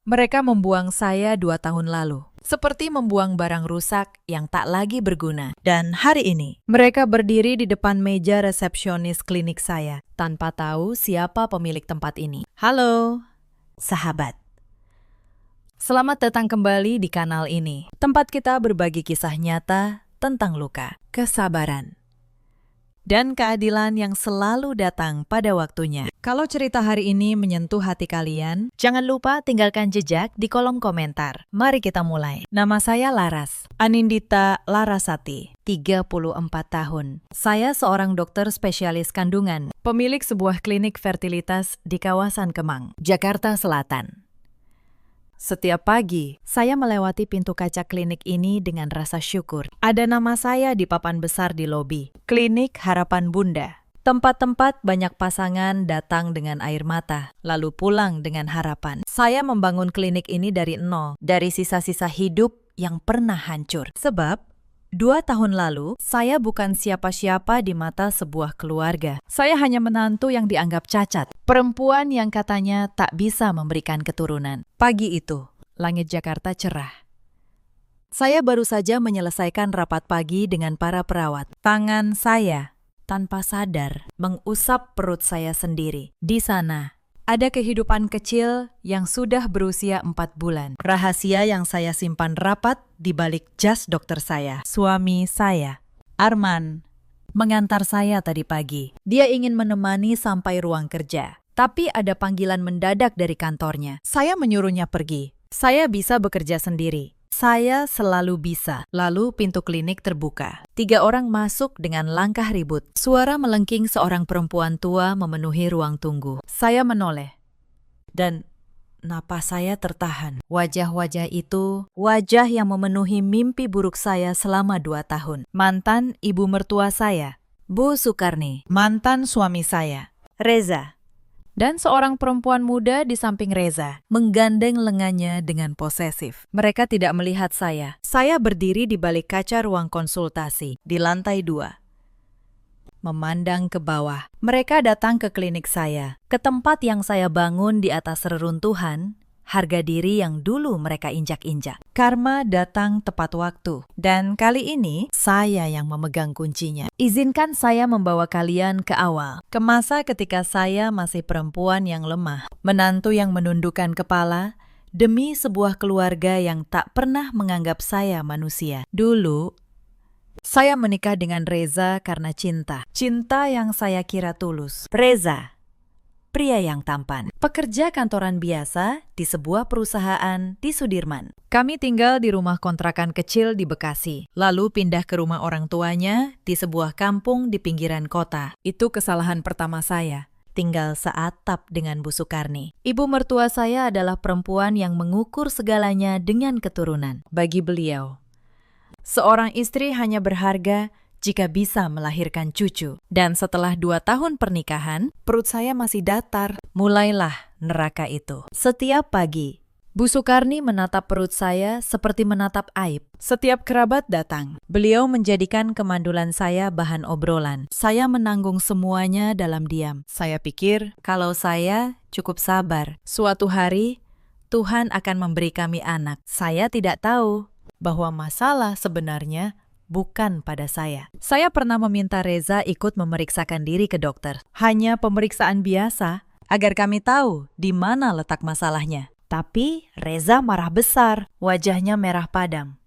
Mereka membuang saya 2 tahun lalu, seperti membuang barang rusak yang tak lagi berguna. Dan hari ini, Mereka berdiri di depan meja resepsionis klinik saya, tanpa tahu siapa pemilik tempat ini. halo, sahabat. Selamat datang kembali di kanal ini, tempat kita berbagi kisah nyata tentang luka, kesabaran, dan keadilan yang selalu datang pada waktunya. Kalau cerita hari ini menyentuh hati kalian, jangan lupa tinggalkan jejak di kolom komentar. Mari kita mulai. Nama saya Laras, Anindita Larasati, 34 tahun. Saya seorang dokter spesialis kandungan, pemilik sebuah klinik fertilitas di kawasan Kemang, Jakarta Selatan. Setiap pagi, saya melewati pintu kaca klinik ini dengan rasa syukur. Ada nama saya di papan besar di lobi. Klinik Harapan Bunda. Tempat-tempat banyak pasangan datang dengan air mata, lalu pulang dengan harapan. Saya membangun klinik ini dari nol, dari sisa-sisa hidup yang pernah hancur. Sebab, 2 tahun lalu, saya bukan siapa-siapa di mata sebuah keluarga. Saya hanya menantu yang dianggap cacat. Perempuan yang katanya tak bisa memberikan keturunan. Pagi itu, langit Jakarta cerah. Saya baru saja menyelesaikan rapat pagi dengan para perawat. Tangan saya, tanpa sadar, mengusap perut saya sendiri. Di sana, ada kehidupan kecil yang sudah berusia 4 bulan. Rahasia yang saya simpan rapat di balik jas dokter saya. Suami saya, Arman, mengantar saya tadi pagi. Dia ingin menemani sampai ruang kerja. Tapi ada panggilan mendadak dari kantornya. Saya menyuruhnya pergi. Saya bisa bekerja sendiri. Saya selalu bisa. Lalu pintu klinik terbuka. 3 orang masuk dengan langkah ribut. Suara melengking seorang perempuan tua memenuhi ruang tunggu. Saya menoleh. Dan napas saya tertahan. Wajah-wajah itu, wajah yang memenuhi mimpi buruk saya selama 2 tahun. Mantan ibu mertua saya, Bu Sukarni. Mantan suami saya, Reza. Dan seorang perempuan muda di samping Reza, menggandeng lengannya dengan posesif. Mereka tidak melihat saya. Saya berdiri di balik kaca ruang konsultasi, di lantai 2. Memandang ke bawah. Mereka datang ke klinik saya, ke tempat yang saya bangun di atas reruntuhan, harga diri yang dulu mereka injak-injak. Karma datang tepat waktu, dan kali ini saya yang memegang kuncinya. Izinkan saya membawa kalian ke awal, ke masa ketika saya masih perempuan yang lemah, menantu yang menundukkan kepala, demi sebuah keluarga yang tak pernah menganggap saya manusia. Dulu, saya menikah dengan Reza karena cinta. Cinta yang saya kira tulus. Reza, pria yang tampan. Pekerja kantoran biasa di sebuah perusahaan di Sudirman. Kami tinggal di rumah kontrakan kecil di Bekasi. Lalu pindah ke rumah orang tuanya di sebuah kampung di pinggiran kota. Itu kesalahan pertama saya. Tinggal seatap dengan Bu Sukarni. Ibu mertua saya adalah perempuan yang mengukur segalanya dengan keturunan. Bagi beliau, seorang istri hanya berharga jika bisa melahirkan cucu. Dan setelah 2 tahun pernikahan, perut saya masih datar. Mulailah neraka itu. Setiap pagi, Bu Sukarni menatap perut saya seperti menatap aib. Setiap kerabat datang. Beliau menjadikan kemandulan saya bahan obrolan. Saya menanggung semuanya dalam diam. Saya pikir kalau saya cukup sabar, suatu hari Tuhan akan memberi kami anak. Saya tidak tahu bahwa masalah sebenarnya bukan pada saya. Saya pernah meminta Reza ikut memeriksakan diri ke dokter. Hanya pemeriksaan biasa, agar kami tahu di mana letak masalahnya. Tapi Reza marah besar, wajahnya merah padam.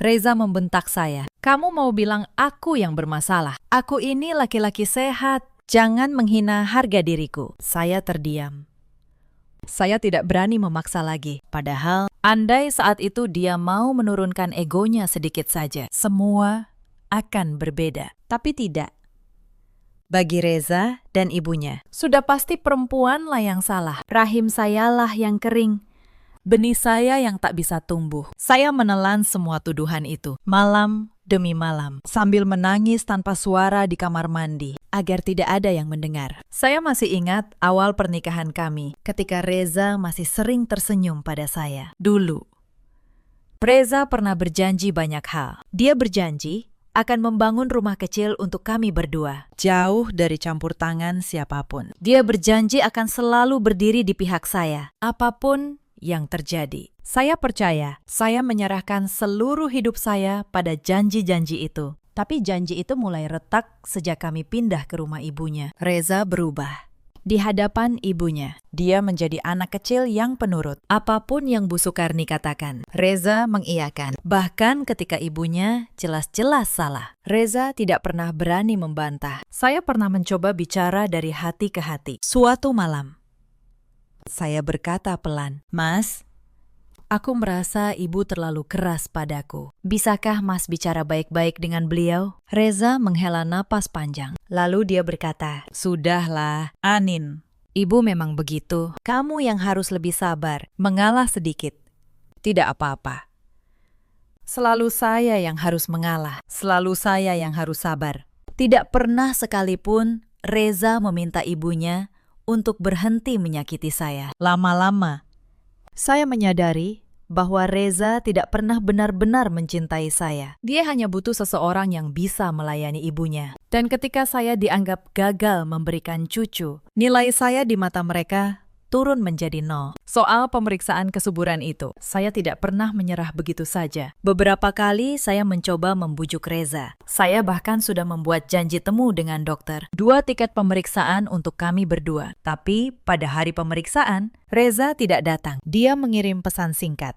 Reza membentak saya. Kamu mau bilang aku yang bermasalah? Aku ini laki-laki sehat. Jangan menghina harga diriku. Saya terdiam. Saya tidak berani memaksa lagi. Padahal, andai saat itu dia mau menurunkan egonya sedikit saja, semua akan berbeda. Tapi tidak. Bagi Reza dan ibunya, sudah pasti perempuanlah yang salah. Rahim sayalah yang kering. Benih saya yang tak bisa tumbuh. Saya menelan semua tuduhan itu, malam demi malam, sambil menangis tanpa suara di kamar mandi, agar tidak ada yang mendengar. Saya masih ingat awal pernikahan kami, ketika Reza masih sering tersenyum pada saya. Dulu, Reza pernah berjanji banyak hal. Dia berjanji akan membangun rumah kecil untuk kami berdua, jauh dari campur tangan siapapun. Dia berjanji akan selalu berdiri di pihak saya, apapun yang terjadi. Saya percaya, saya menyerahkan seluruh hidup saya pada janji-janji itu. Tapi janji itu mulai retak sejak kami pindah ke rumah ibunya. Reza berubah. Di hadapan ibunya, dia menjadi anak kecil yang penurut. Apapun yang Bu Sukarni katakan, Reza mengiyakan. Bahkan ketika ibunya jelas-jelas salah, Reza tidak pernah berani membantah. Saya pernah mencoba bicara dari hati ke hati. Suatu malam, saya berkata pelan, "Mas, aku merasa ibu terlalu keras padaku. Bisakah Mas bicara baik-baik dengan beliau?" Reza menghela napas panjang. Lalu dia berkata, "Sudahlah, Anin. Ibu memang begitu. Kamu yang harus lebih sabar, mengalah sedikit. Tidak apa-apa. Selalu saya yang harus mengalah. Selalu saya yang harus sabar." Tidak pernah sekalipun Reza meminta ibunya untuk berhenti menyakiti saya. Lama-lama, saya menyadari bahwa Reza tidak pernah benar-benar mencintai saya. Dia hanya butuh seseorang yang bisa melayani ibunya. Dan ketika saya dianggap gagal memberikan cucu, nilai saya di mata mereka turun menjadi 0. Soal pemeriksaan kesuburan itu, saya tidak pernah menyerah begitu saja. Beberapa kali saya mencoba membujuk Reza. Saya bahkan sudah membuat janji temu dengan dokter. 2 tiket pemeriksaan untuk kami berdua. Tapi pada hari pemeriksaan, Reza tidak datang. Dia mengirim pesan singkat.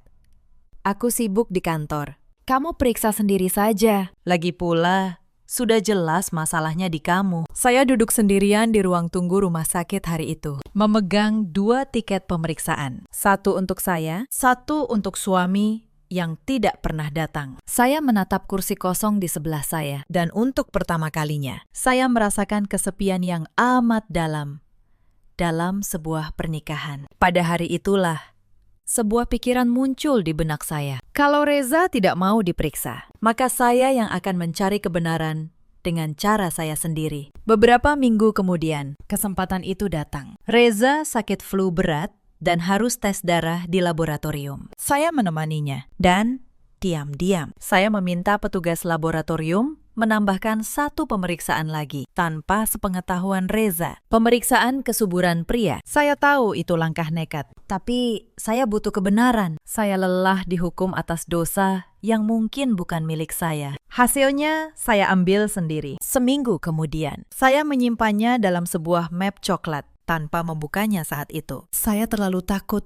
"Aku sibuk di kantor. Kamu periksa sendiri saja. Lagi pula, sudah jelas masalahnya di kamu." Saya duduk sendirian di ruang tunggu rumah sakit hari itu, memegang 2 tiket pemeriksaan. 1 untuk saya, 1 untuk suami yang tidak pernah datang. Saya menatap kursi kosong di sebelah saya, dan untuk pertama kalinya, saya merasakan kesepian yang amat dalam sebuah pernikahan. Pada hari itulah, sebuah pikiran muncul di benak saya. Kalau Reza tidak mau diperiksa, maka saya yang akan mencari kebenaran dengan cara saya sendiri. Beberapa minggu kemudian, kesempatan itu datang. Reza sakit flu berat dan harus tes darah di laboratorium. Saya menemaninya dan diam-diam saya meminta petugas laboratorium menambahkan 1 pemeriksaan lagi tanpa sepengetahuan Reza. Pemeriksaan kesuburan pria. Saya tahu itu langkah nekat, tapi saya butuh kebenaran. Saya lelah dihukum atas dosa yang mungkin bukan milik saya. Hasilnya saya ambil sendiri. Seminggu kemudian, saya menyimpannya dalam sebuah map coklat tanpa membukanya saat itu. Saya terlalu takut.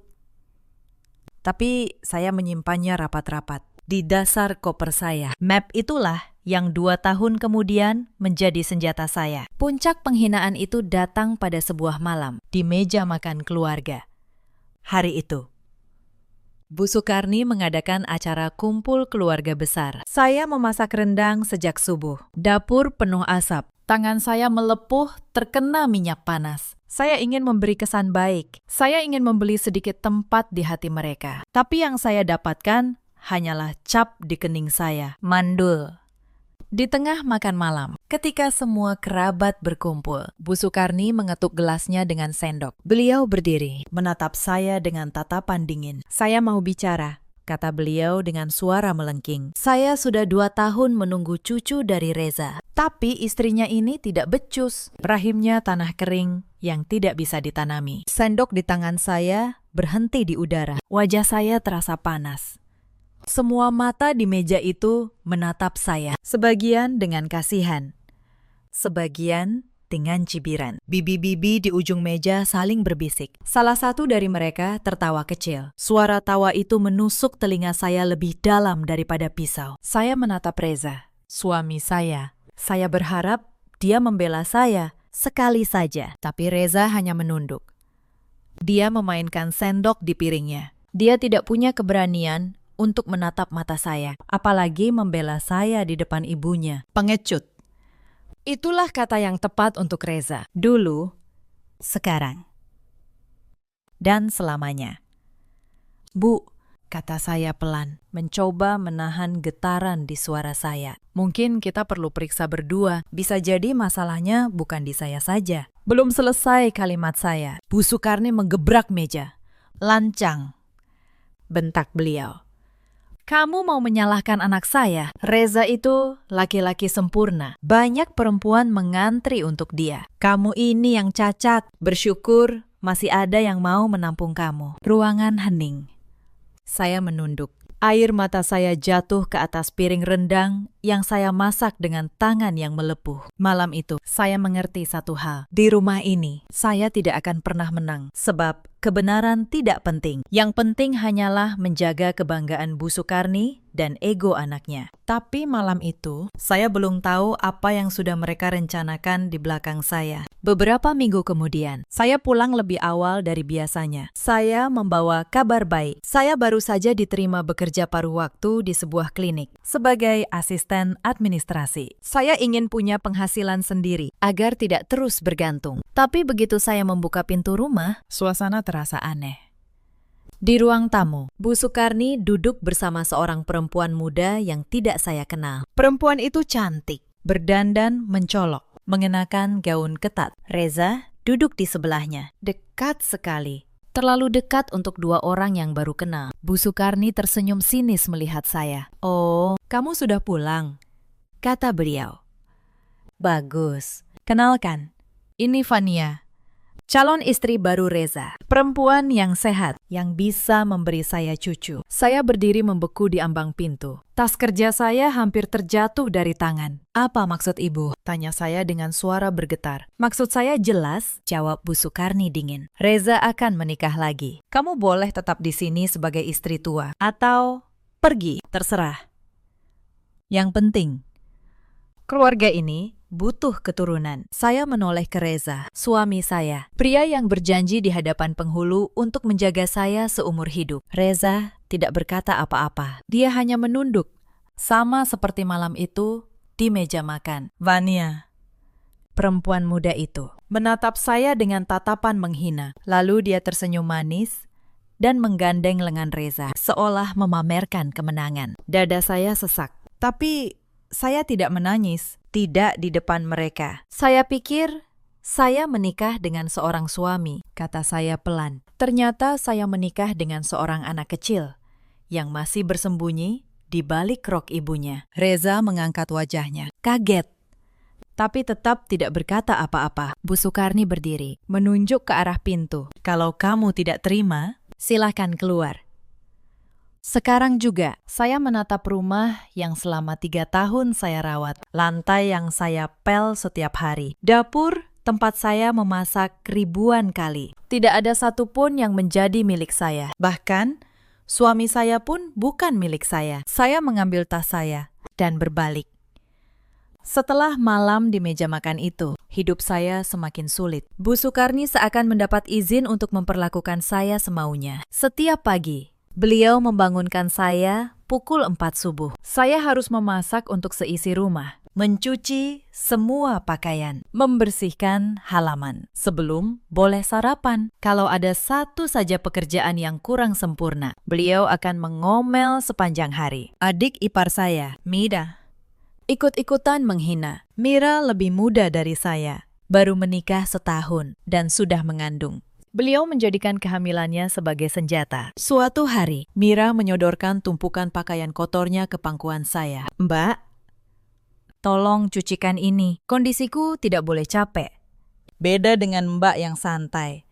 Tapi saya menyimpannya rapat-rapat di dasar koper saya. Map itulah yang 2 tahun kemudian menjadi senjata saya. Puncak penghinaan itu datang pada sebuah malam di meja makan keluarga. Hari itu, Bu Sukarni mengadakan acara kumpul keluarga besar. Saya memasak rendang sejak subuh. Dapur penuh asap. Tangan saya melepuh terkena minyak panas. Saya ingin memberi kesan baik. Saya ingin membeli sedikit tempat di hati mereka. Tapi yang saya dapatkan hanyalah cap di kening saya. Mandul. Di tengah makan malam, ketika semua kerabat berkumpul, Bu Sukarni mengetuk gelasnya dengan sendok. Beliau berdiri, menatap saya dengan tatapan dingin. "Saya mau bicara," kata beliau dengan suara melengking. "Saya sudah 2 tahun menunggu cucu dari Reza. Tapi istrinya ini tidak becus. Rahimnya tanah kering yang tidak bisa ditanami." Sendok di tangan saya berhenti di udara. Wajah saya terasa panas. Semua mata di meja itu menatap saya, sebagian dengan kasihan, sebagian dengan cibiran. Bibi-bibi di ujung meja saling berbisik. Salah satu dari mereka tertawa kecil. Suara tawa itu menusuk telinga saya lebih dalam daripada pisau. Saya menatap Reza, suami saya. Saya berharap dia membela saya sekali saja, tapi Reza hanya menunduk. Dia memainkan sendok di piringnya. Dia tidak punya keberanian untuk menatap mata saya, apalagi membela saya di depan ibunya. Pengecut. Itulah kata yang tepat untuk Reza. Dulu, sekarang, dan selamanya. "Bu," kata saya pelan, mencoba menahan getaran di suara saya. "Mungkin kita perlu periksa berdua. Bisa jadi masalahnya bukan di saya saja." Belum selesai kalimat saya, Bu Sukarni menggebrak meja. "Lancang," bentak beliau. "Kamu mau menyalahkan anak saya? Reza itu laki-laki sempurna. Banyak perempuan mengantri untuk dia. Kamu ini yang cacat. Bersyukur Masih ada yang mau menampung kamu. Ruangan hening. Saya menunduk. Air mata saya jatuh ke atas piring rendang yang saya masak dengan tangan yang melepuh. Malam itu, saya mengerti satu hal. Di rumah ini, saya tidak akan pernah menang. Sebab kebenaran tidak penting. Yang penting hanyalah menjaga kebanggaan Bu Sukarni dan ego anaknya. Tapi malam itu, saya belum tahu apa yang sudah mereka rencanakan di belakang saya. Beberapa minggu kemudian, saya pulang lebih awal dari biasanya. Saya membawa kabar baik. Saya baru saja diterima bekerja paruh waktu di sebuah klinik sebagai asisten administrasi. Saya ingin punya penghasilan sendiri agar tidak terus bergantung. Tapi begitu saya membuka pintu rumah, suasana terasa aneh. Di ruang tamu, Bu Sukarni duduk bersama seorang perempuan muda yang tidak saya kenal. Perempuan itu cantik, berdandan mencolok, mengenakan gaun ketat. Reza duduk di sebelahnya, dekat sekali. Terlalu dekat untuk dua orang yang baru kenal. Bu Sukarni tersenyum sinis melihat saya. "Oh, kamu sudah pulang," kata beliau. "Bagus. Kenalkan, ini Vania, calon istri baru Reza. Perempuan yang sehat, yang bisa memberi saya cucu." Saya berdiri membeku di ambang pintu. Tas kerja saya hampir terjatuh dari tangan. "Apa maksud ibu?" tanya saya dengan suara bergetar. "Maksud saya jelas," jawab Bu Sukarni dingin. "Reza akan menikah lagi. Kamu boleh tetap di sini sebagai istri tua. Atau pergi, terserah. Yang penting, keluarga ini butuh keturunan." Saya menoleh ke Reza, suami saya. Pria yang berjanji di hadapan penghulu untuk menjaga saya seumur hidup. Reza tidak berkata apa-apa. Dia hanya menunduk, sama seperti malam itu di meja makan. Vania, perempuan muda itu, menatap saya dengan tatapan menghina. Lalu dia tersenyum manis dan menggandeng lengan Reza, seolah memamerkan kemenangan. Dada saya sesak. Tapi saya tidak menangis, tidak di depan mereka. "Saya pikir saya menikah dengan seorang suami," kata saya pelan. Ternyata saya menikah dengan seorang anak kecil yang masih bersembunyi di balik rok ibunya. Reza mengangkat wajahnya, kaget, tapi tetap tidak berkata apa-apa. Bu Sukarni berdiri, menunjuk ke arah pintu. "Kalau kamu tidak terima, silakan keluar." Sekarang juga, saya menatap rumah yang selama 3 tahun saya rawat. Lantai yang saya pel setiap hari. Dapur tempat saya memasak ribuan kali. Tidak ada satupun yang menjadi milik saya. Bahkan, suami saya pun bukan milik saya. Saya mengambil tas saya dan berbalik. Setelah malam di meja makan itu, hidup saya semakin sulit. Bu Sukarni seakan mendapat izin untuk memperlakukan saya semaunya. Setiap pagi, beliau membangunkan saya pukul 4 subuh. Saya harus memasak untuk seisi rumah, mencuci semua pakaian, membersihkan halaman. Sebelum boleh sarapan, kalau ada satu saja pekerjaan yang kurang sempurna, beliau akan mengomel sepanjang hari. Adik ipar saya, Mira, ikut-ikutan menghina. Mira lebih muda dari saya, baru menikah setahun dan sudah mengandung. Beliau menjadikan kehamilannya sebagai senjata. Suatu hari, Mira menyodorkan tumpukan pakaian kotornya ke pangkuan saya. "Mbak, tolong cucikan ini. Kondisiku tidak boleh capek." Beda dengan Mbak yang santai.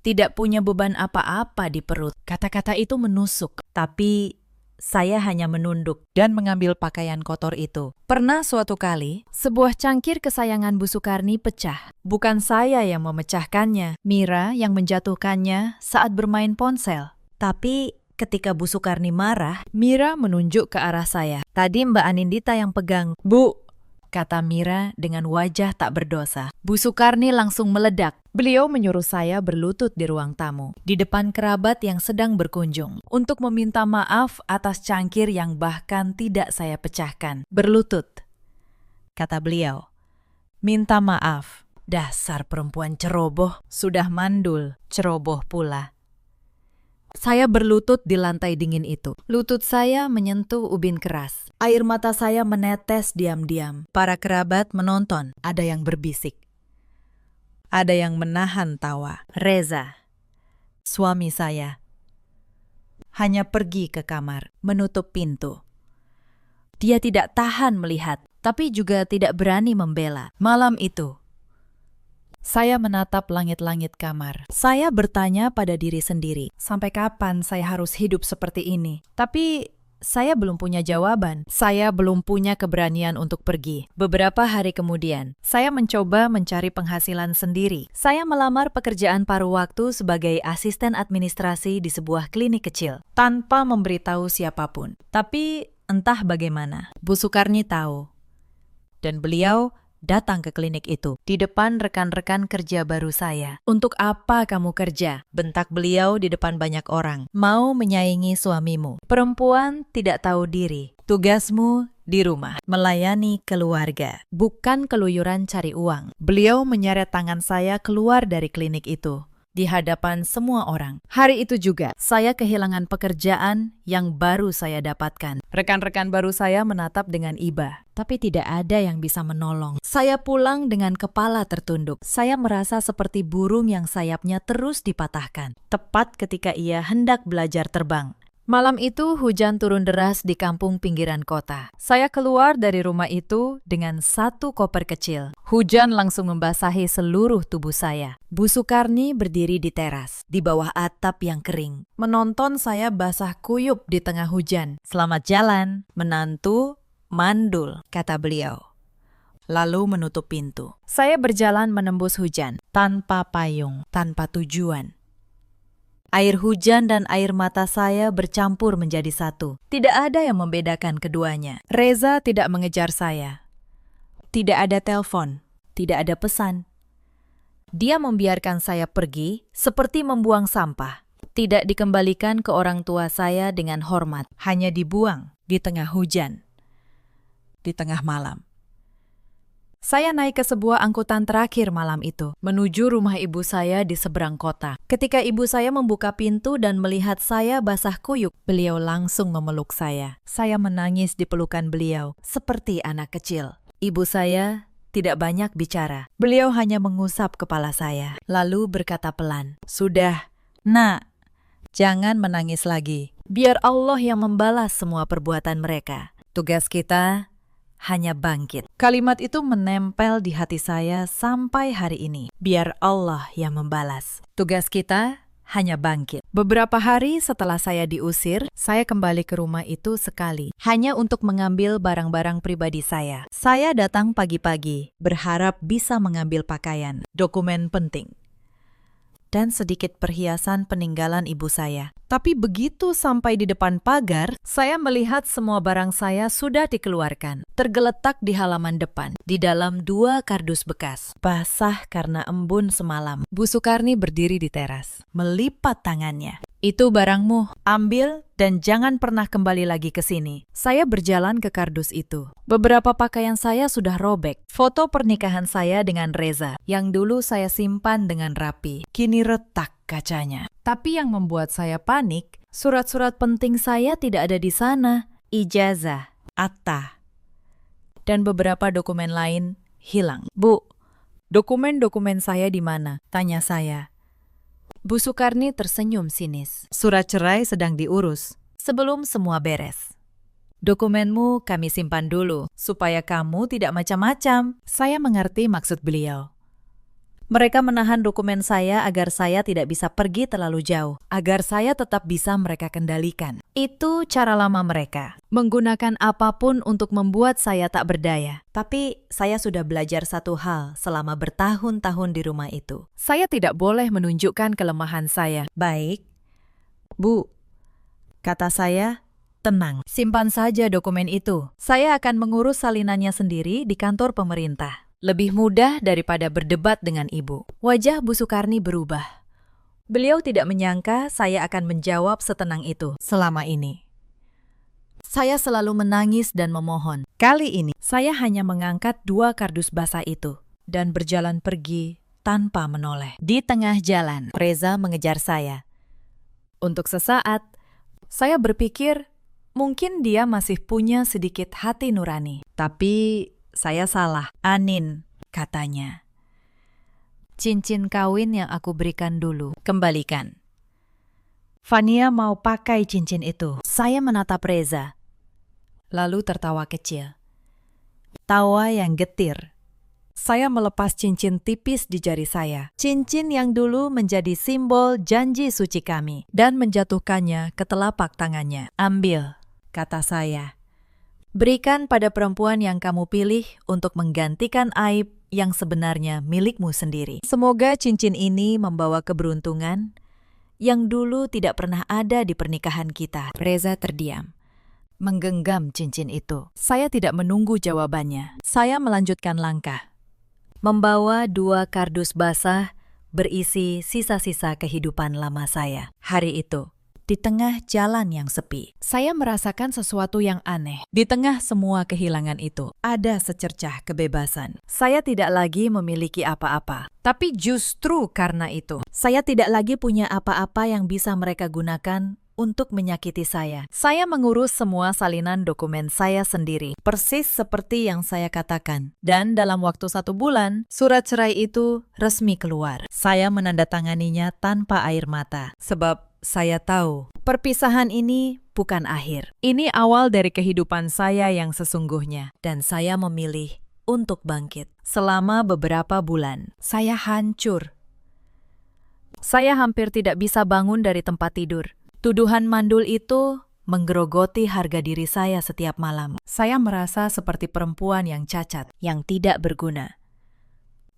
Tidak punya beban apa-apa di perut. Kata-kata itu menusuk, tapi saya hanya menunduk dan mengambil pakaian kotor itu. Pernah suatu kali, sebuah cangkir kesayangan Bu Sukarni pecah. Bukan saya yang memecahkannya, Mira yang menjatuhkannya saat bermain ponsel. Tapi ketika Bu Sukarni marah, Mira menunjuk ke arah saya. "Tadi Mbak Anindita yang pegang." "Bu," kata Mira dengan wajah tak berdosa. Bu Sukarni langsung meledak. Beliau menyuruh saya berlutut di ruang tamu, di depan kerabat yang sedang berkunjung, untuk meminta maaf atas cangkir yang bahkan tidak saya pecahkan. "Berlutut," kata beliau. "Minta maaf. Dasar perempuan ceroboh, sudah mandul, ceroboh pula." Saya berlutut di lantai dingin itu. Lutut saya menyentuh ubin keras. Air mata saya menetes diam-diam. Para kerabat menonton. Ada yang berbisik. Ada yang menahan tawa. Reza, suami saya, hanya pergi ke kamar, menutup pintu. Dia tidak tahan melihat, tapi juga tidak berani membela. Malam itu, Saya menatap langit-langit kamar. Saya bertanya pada diri sendiri, sampai kapan saya harus hidup seperti ini? Tapi saya belum punya jawaban. Saya belum punya keberanian untuk pergi. Beberapa hari kemudian, saya mencoba mencari penghasilan sendiri. Saya melamar pekerjaan paruh waktu sebagai asisten administrasi di sebuah klinik kecil, tanpa memberitahu siapapun. Tapi entah bagaimana, Bu Sukarni tahu. Dan beliau datang ke klinik itu di depan rekan-rekan kerja baru saya. "Untuk apa kamu kerja?" bentak beliau di depan banyak orang. "Mau menyaingi suamimu. Perempuan tidak tahu diri. Tugasmu di rumah, melayani keluarga, bukan keluyuran cari uang." Beliau menyeret tangan saya keluar dari klinik itu di hadapan semua orang. Hari itu juga, saya kehilangan pekerjaan yang baru saya dapatkan. Rekan-rekan baru saya menatap dengan iba, tapi tidak ada yang bisa menolong. Saya pulang dengan kepala tertunduk. Saya merasa seperti burung yang sayapnya terus dipatahkan, tepat ketika ia hendak belajar terbang. Malam itu hujan turun deras di kampung pinggiran kota. Saya keluar dari rumah itu dengan satu koper kecil. Hujan langsung membasahi seluruh tubuh saya. Bu Sukarni berdiri di teras, di bawah atap yang kering, menonton saya basah kuyup di tengah hujan. "Selamat jalan, menantu mandul," kata beliau. Lalu menutup pintu. Saya berjalan menembus hujan, tanpa payung, tanpa tujuan. Air hujan dan air mata saya bercampur menjadi satu. Tidak ada yang membedakan keduanya. Reza tidak mengejar saya. Tidak ada telepon, tidak ada pesan. Dia membiarkan saya pergi seperti membuang sampah. Tidak dikembalikan ke orang tua saya dengan hormat, hanya dibuang di tengah hujan, di tengah malam. Saya naik ke sebuah angkutan terakhir malam itu, menuju rumah ibu saya di seberang kota. Ketika ibu saya membuka pintu dan melihat saya basah kuyup, beliau langsung memeluk saya. Saya menangis di pelukan beliau, seperti anak kecil. Ibu saya tidak banyak bicara. Beliau hanya mengusap kepala saya, lalu berkata pelan, "Sudah, Nak, jangan menangis lagi. Biar Allah yang membalas semua perbuatan mereka. Tugas kita hanya bangkit." Kalimat itu menempel di hati saya sampai hari ini. Biar Allah yang membalas. Tugas kita hanya bangkit. Beberapa hari setelah saya diusir, saya kembali ke rumah itu sekali, hanya untuk mengambil barang-barang pribadi saya. Saya datang pagi-pagi, berharap bisa mengambil pakaian, dokumen penting, dan sedikit perhiasan peninggalan ibu saya. Tapi begitu sampai di depan pagar, saya melihat semua barang saya sudah dikeluarkan, tergeletak di halaman depan, di dalam 2 kardus bekas, basah karena embun semalam. Bu Sukarni berdiri di teras, melipat tangannya. "Itu barangmu, ambil dan jangan pernah kembali lagi ke sini." Saya berjalan ke kardus itu. Beberapa pakaian saya sudah robek. Foto pernikahan saya dengan Reza, yang dulu saya simpan dengan rapi, kini retak kacanya. Tapi yang membuat saya panik, surat-surat penting saya tidak ada di sana. Ijazah, akta, dan beberapa dokumen lain hilang. "Bu, dokumen-dokumen saya di mana?" tanya saya. Bu Sukarni tersenyum sinis. "Surat cerai sedang diurus sebelum semua beres. Dokumenmu kami simpan dulu, supaya kamu tidak macam-macam." Saya mengerti maksud beliau. Mereka menahan dokumen saya agar saya tidak bisa pergi terlalu jauh, agar saya tetap bisa mereka kendalikan. Itu cara lama mereka, menggunakan apapun untuk membuat saya tak berdaya. Tapi saya sudah belajar satu hal selama bertahun-tahun di rumah itu. Saya tidak boleh menunjukkan kelemahan saya. "Baik, Bu," kata saya, "tenang, simpan saja dokumen itu. Saya akan mengurus salinannya sendiri di kantor pemerintah. Lebih mudah daripada berdebat dengan ibu." Wajah Bu Sukarni berubah. Beliau tidak menyangka saya akan menjawab setenang itu selama ini. Saya selalu menangis dan memohon. Kali ini, saya hanya mengangkat 2 kardus basah itu dan berjalan pergi tanpa menoleh. Di tengah jalan, Reza mengejar saya. Untuk sesaat, saya berpikir mungkin dia masih punya sedikit hati nurani. Tapi saya salah. "Anin," katanya, "cincin kawin yang aku berikan dulu, kembalikan." Fania mau pakai cincin itu. Saya menatap Reza, lalu tertawa kecil. Tawa yang getir, Saya melepas cincin tipis di jari saya. Cincin yang dulu menjadi simbol janji suci kami. Dan menjatuhkannya ke telapak tangannya. Ambil, kata saya. Berikan pada perempuan yang kamu pilih untuk menggantikan aib yang sebenarnya milikmu sendiri. Semoga cincin ini membawa keberuntungan yang dulu tidak pernah ada di pernikahan kita. Reza terdiam, menggenggam cincin itu. Saya tidak menunggu jawabannya. Saya melanjutkan langkah. Membawa 2 kardus basah berisi sisa-sisa kehidupan lama saya. Hari itu, di tengah jalan yang sepi, saya merasakan sesuatu yang aneh. Di tengah semua kehilangan itu, ada secercah kebebasan. Saya tidak lagi memiliki apa-apa. Tapi justru karena itu, saya tidak lagi punya apa-apa yang bisa mereka gunakan untuk menyakiti saya. Saya mengurus semua salinan dokumen saya sendiri, persis seperti yang saya katakan. Dan dalam waktu 1 bulan, surat cerai itu resmi keluar. Saya menandatanganinya tanpa air mata, sebab saya tahu perpisahan ini bukan akhir. Ini awal dari kehidupan saya yang sesungguhnya. Dan saya memilih untuk bangkit. Selama beberapa bulan, saya hancur. Saya hampir tidak bisa bangun dari tempat tidur. Tuduhan mandul itu menggerogoti harga diri saya setiap malam. Saya merasa seperti perempuan yang cacat, yang tidak berguna.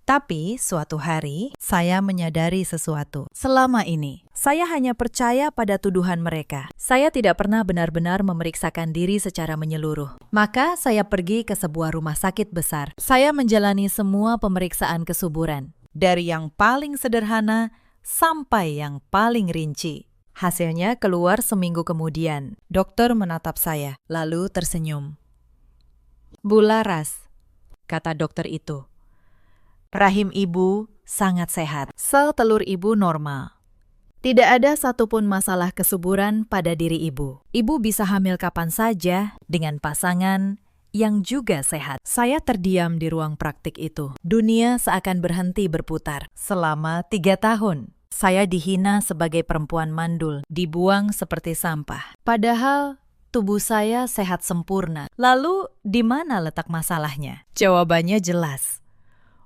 Tapi suatu hari, saya menyadari sesuatu. Selama ini, saya hanya percaya pada tuduhan mereka. Saya tidak pernah benar-benar memeriksakan diri secara menyeluruh. Maka saya pergi ke sebuah rumah sakit besar. Saya menjalani semua pemeriksaan kesuburan, dari yang paling sederhana sampai yang paling rinci. Hasilnya keluar seminggu kemudian. Dokter menatap saya, lalu tersenyum. "Bularas," kata dokter itu. "Rahim ibu sangat sehat. Sel telur ibu normal. Tidak ada satupun masalah kesuburan pada diri ibu. Ibu bisa hamil kapan saja dengan pasangan yang juga sehat." Saya terdiam di ruang praktik itu. Dunia seakan berhenti berputar. Selama 3 tahun. Saya dihina sebagai perempuan mandul, dibuang seperti sampah. Padahal tubuh saya sehat sempurna. Lalu di mana letak masalahnya? Jawabannya jelas.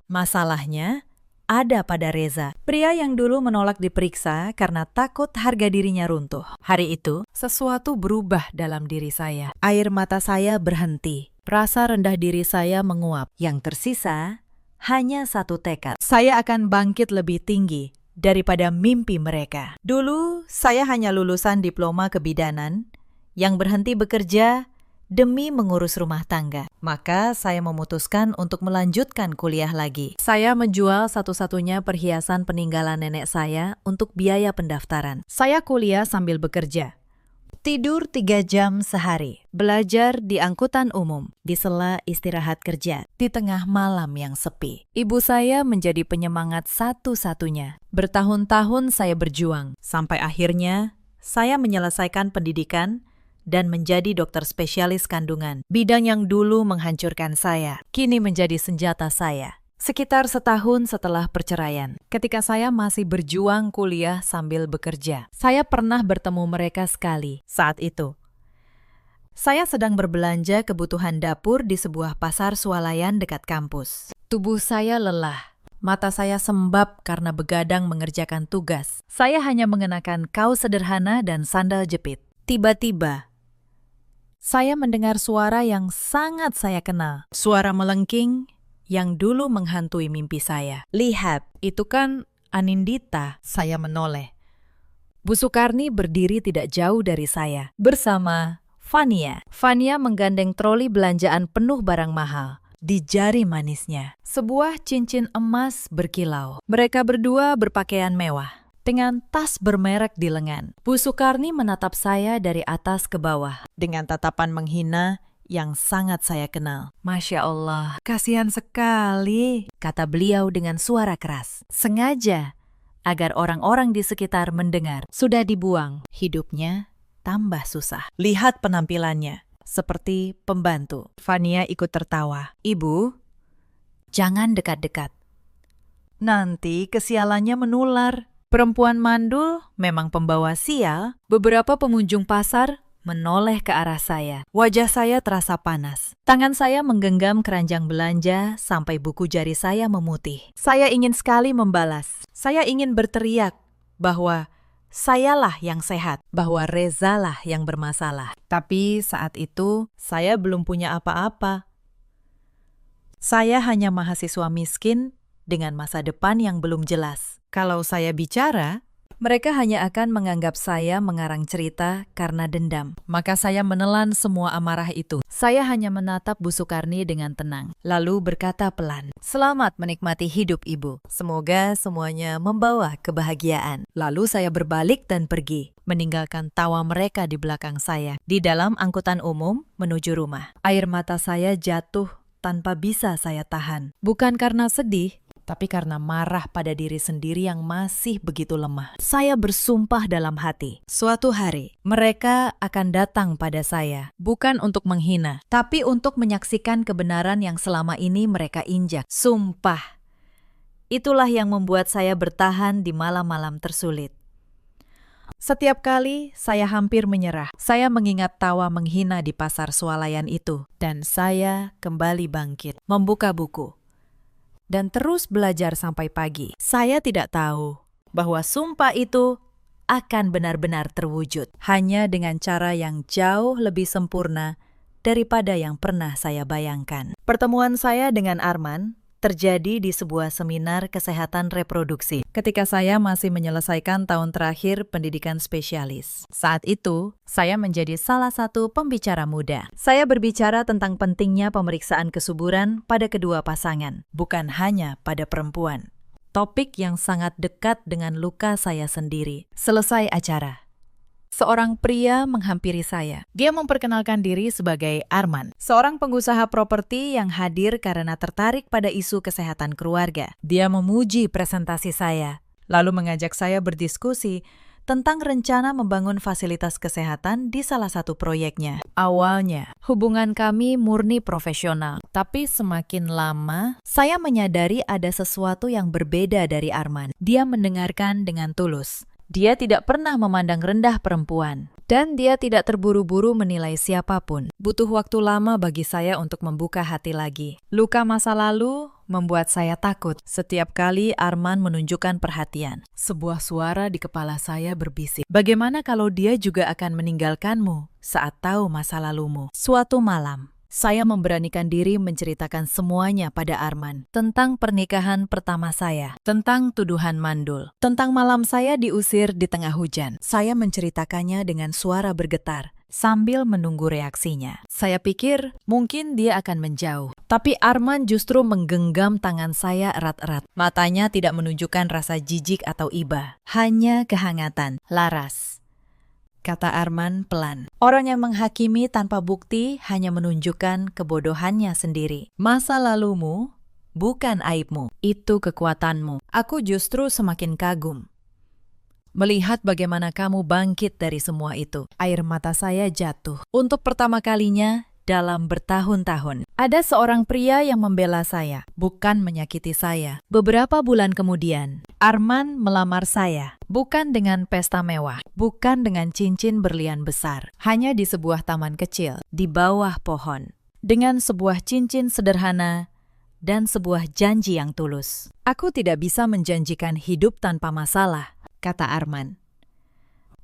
Masalahnya ada pada Reza, pria yang dulu menolak diperiksa karena takut harga dirinya runtuh. Hari itu, sesuatu berubah dalam diri saya. Air mata saya berhenti. Rasa rendah diri saya menguap. Yang tersisa hanya satu tekad. Saya akan bangkit lebih tinggi daripada mimpi mereka. Dulu, saya hanya lulusan diploma kebidanan yang berhenti bekerja demi mengurus rumah tangga. Maka saya memutuskan untuk melanjutkan kuliah lagi. Saya menjual satu-satunya perhiasan peninggalan nenek saya untuk biaya pendaftaran. Saya kuliah sambil bekerja. Tidur 3 jam sehari, belajar di angkutan umum, di sela istirahat kerja, di tengah malam yang sepi. Ibu saya menjadi penyemangat satu-satunya. Bertahun-tahun saya berjuang, sampai akhirnya saya menyelesaikan pendidikan dan menjadi dokter spesialis kandungan. Bidang yang dulu menghancurkan saya, kini menjadi senjata saya. Sekitar setahun setelah perceraian, ketika saya masih berjuang kuliah sambil bekerja, saya pernah bertemu mereka sekali. Saat itu, saya sedang berbelanja kebutuhan dapur di sebuah pasar swalayan dekat kampus. Tubuh saya lelah, mata saya sembab karena begadang mengerjakan tugas. Saya hanya mengenakan kaos sederhana dan sandal jepit. Tiba-tiba, saya mendengar suara yang sangat saya kenal. Suara melengking yang dulu menghantui mimpi saya. "Lihat, itu kan Anindita." Saya menoleh. Bu Sukarni berdiri tidak jauh dari saya, bersama Fania. Fania menggandeng troli belanjaan penuh barang mahal. Di jari manisnya, sebuah cincin emas berkilau. Mereka berdua berpakaian mewah, dengan tas bermerek di lengan. Bu Sukarni menatap saya dari atas ke bawah, dengan tatapan menghina yang sangat saya kenal. "Masya Allah, kasihan sekali," kata beliau dengan suara keras. Sengaja, agar orang-orang di sekitar mendengar. Sudah dibuang, hidupnya tambah susah. Lihat penampilannya, seperti pembantu. Fania ikut tertawa. "Ibu, jangan dekat-dekat. Nanti kesialannya menular. Perempuan mandul memang pembawa sial." Beberapa pengunjung pasar menoleh ke arah saya. Wajah saya terasa panas. Tangan saya menggenggam keranjang belanja sampai buku jari saya memutih. Saya ingin sekali membalas. Saya ingin berteriak bahwa sayalah yang sehat, bahwa Rezalah yang bermasalah. Tapi saat itu saya belum punya apa-apa. Saya hanya mahasiswa miskin dengan masa depan yang belum jelas. Kalau saya bicara, mereka hanya akan menganggap saya mengarang cerita karena dendam. Maka saya menelan semua amarah itu. Saya hanya menatap Bu Sukarni dengan tenang, lalu berkata pelan, "Selamat menikmati hidup Ibu. Semoga semuanya membawa kebahagiaan." Lalu saya berbalik dan pergi, meninggalkan tawa mereka di belakang saya, di dalam angkutan umum menuju rumah. Air mata saya jatuh tanpa bisa saya tahan. Bukan karena sedih, tapi karena marah pada diri sendiri yang masih begitu lemah. Saya bersumpah dalam hati, suatu hari mereka akan datang pada saya, bukan untuk menghina, tapi untuk menyaksikan kebenaran yang selama ini mereka injak. Sumpah. Itulah yang membuat saya bertahan di malam-malam tersulit. Setiap kali saya hampir menyerah, saya mengingat tawa menghina di pasar swalayan itu, dan saya kembali bangkit, membuka buku, dan terus belajar sampai pagi. Saya tidak tahu bahwa sumpah itu akan benar-benar terwujud, hanya dengan cara yang jauh lebih sempurna daripada yang pernah saya bayangkan. Pertemuan saya dengan Arman terjadi di sebuah seminar kesehatan reproduksi ketika saya masih menyelesaikan tahun terakhir pendidikan spesialis. Saat itu, saya menjadi salah satu pembicara muda. Saya berbicara tentang pentingnya pemeriksaan kesuburan pada kedua pasangan, bukan hanya pada perempuan. Topik yang sangat dekat dengan luka saya sendiri. Selesai acara, seorang pria menghampiri saya. Dia memperkenalkan diri sebagai Arman, seorang pengusaha properti yang hadir karena tertarik pada isu kesehatan keluarga. Dia memuji presentasi saya, lalu mengajak saya berdiskusi tentang rencana membangun fasilitas kesehatan di salah satu proyeknya. Awalnya, hubungan kami murni profesional, tapi semakin lama, saya menyadari ada sesuatu yang berbeda dari Arman. Dia mendengarkan dengan tulus. Dia tidak pernah memandang rendah perempuan, dan dia tidak terburu-buru menilai siapapun. Butuh waktu lama bagi saya untuk membuka hati lagi. Luka masa lalu membuat saya takut. Setiap kali Arman menunjukkan perhatian, sebuah suara di kepala saya berbisik, "Bagaimana kalau dia juga akan meninggalkanmu saat tahu masa lalumu?" Suatu malam, saya memberanikan diri menceritakan semuanya pada Arman. Tentang pernikahan pertama saya, tentang tuduhan mandul, tentang malam saya diusir di tengah hujan. Saya menceritakannya dengan suara bergetar, sambil menunggu reaksinya. Saya pikir mungkin dia akan menjauh. Tapi Arman justru menggenggam tangan saya erat-erat. Matanya tidak menunjukkan rasa jijik atau iba, hanya kehangatan. "Laras," kata Arman pelan. Orang yang menghakimi tanpa bukti hanya menunjukkan kebodohannya sendiri. Masa lalumu bukan aibmu, itu kekuatanmu. Aku justru semakin kagum melihat bagaimana kamu bangkit dari semua itu. Air mata saya jatuh. Untuk pertama kalinya dalam bertahun-tahun, ada seorang pria yang membela saya, bukan menyakiti saya. Beberapa bulan kemudian, Arman melamar saya, bukan dengan pesta mewah, bukan dengan cincin berlian besar, hanya di sebuah taman kecil, di bawah pohon, dengan sebuah cincin sederhana dan sebuah janji yang tulus. "Aku tidak bisa menjanjikan hidup tanpa masalah," kata Arman.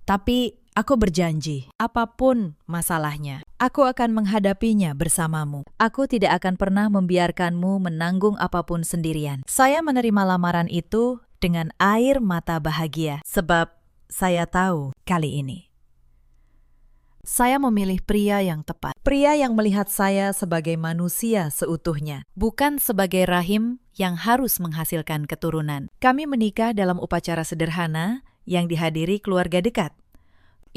"Tapi aku berjanji, apapun masalahnya, aku akan menghadapinya bersamamu. Aku tidak akan pernah membiarkanmu menanggung apapun sendirian." Saya menerima lamaran itu dengan air mata bahagia, sebab saya tahu kali ini saya memilih pria yang tepat. Pria yang melihat saya sebagai manusia seutuhnya, bukan sebagai rahim yang harus menghasilkan keturunan. Kami menikah dalam upacara sederhana yang dihadiri keluarga dekat.